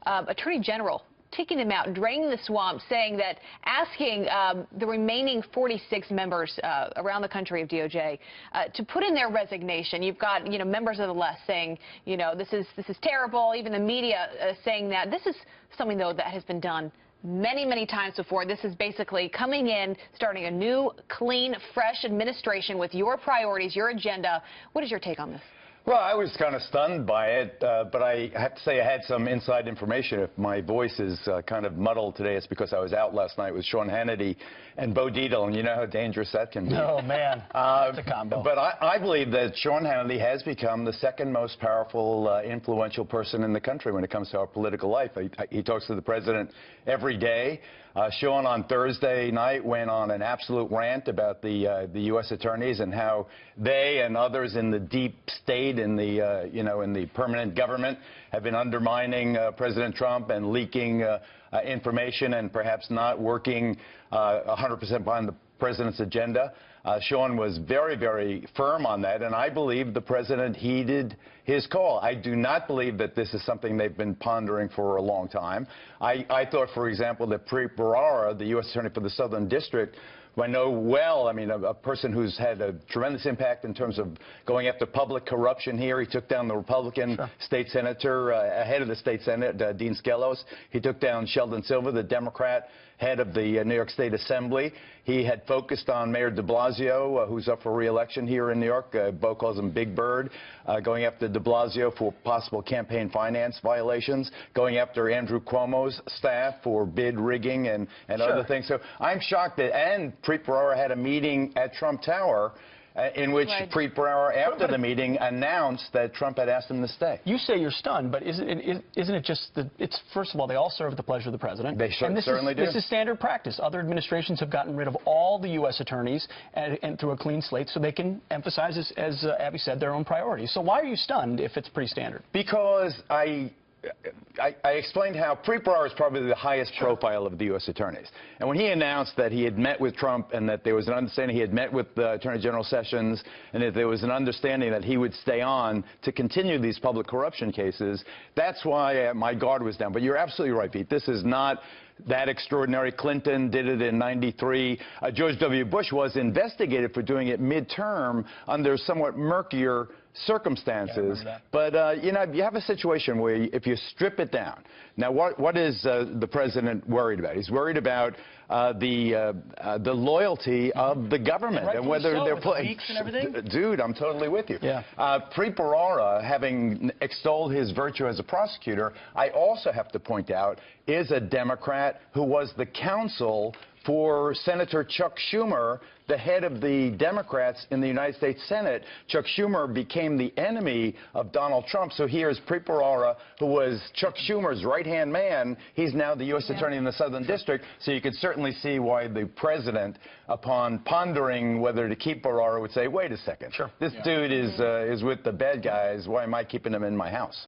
Attorney General taking them out, draining the swamp, saying that asking the remaining 46 members around the country of DOJ to put in their resignation. You've got, members of the left saying, this is terrible. Even the media saying that. This is something, though, that has been done many, many times before. This is basically coming in, starting a new, clean, fresh administration with your priorities, your agenda. What is your take on this? Well, I was kind of stunned by it, but I have to say I had some inside information. If my voice is kind of muddled today, it's because I was out last night with Sean Hannity and Bo Dietl, and you know how dangerous that can be. Oh, man, that's a combo. But I believe that Sean Hannity has become the second most powerful, influential person in the country when it comes to our political life. He talks to the president every day. Sean on Thursday night went on an absolute rant about the U.S. attorneys and how they and others in the deep state, in the in the permanent government, have been undermining President Trump and leaking information and perhaps not working 100% behind the president's agenda. Sean was very, very firm on that, and I believe the president heeded his call. I do not believe that this is something they've been pondering for a long time. I thought, for example, that Preet Bharara, the U.S. Attorney for the Southern District, who I know well, I mean, a person who's had a tremendous impact in terms of going after public corruption here. He took down the Republican state senator, head of the state Senate, Dean Skelos. He took down Sheldon Silver, the Democrat head of the New York State Assembly. He had focused on Mayor de Blasio, who's up for re-election here in New York. Bo calls him Big Bird, going after de Blasio for possible campaign finance violations, going after Andrew Cuomo's staff for bid rigging and other things. So I'm shocked that, and Preet Bharara had a meeting at Trump Tower in which Preet Bharara, after the meeting, announced that Trump had asked him to stay. You say you're stunned, but isn't it just that it's, first of all, they all serve at the pleasure of the president. They certainly do. This is standard practice. Other administrations have gotten rid of all the U.S. attorneys and through a clean slate so they can emphasize, as Abby said, their own priorities. So why are you stunned if it's pretty standard? Because I explained how Preet Bharara is probably the highest profile of the U.S. attorneys. And when he announced that he had met with Trump and that there was an understanding, he had met with Attorney General Sessions, and that there was an understanding that he would stay on to continue these public corruption cases, that's why my guard was down. But you're absolutely right, Pete. This is not that extraordinary. Clinton did it in '93. George W. Bush was investigated for doing it midterm under somewhat murkier circumstances. Yeah, but you have a situation where if you strip it down, now what is the president worried about? He's worried about the loyalty of the government and whether they're playing. Dude, I'm totally with you. Yeah. Preet Bharara, having extolled his virtue as a prosecutor, I also have to point out, is a Democrat who was the counsel for Senator Chuck Schumer, the head of the Democrats in the United States Senate. Chuck Schumer became the enemy of Donald Trump. So here's Preet Bharara, who was Chuck Schumer's right-hand man. He's now the U.S. Attorney in the Southern District. So you could certainly see why the president, upon pondering whether to keep Bharara, would say, wait a second. This dude is with the bad guys. Why am I keeping him in my house?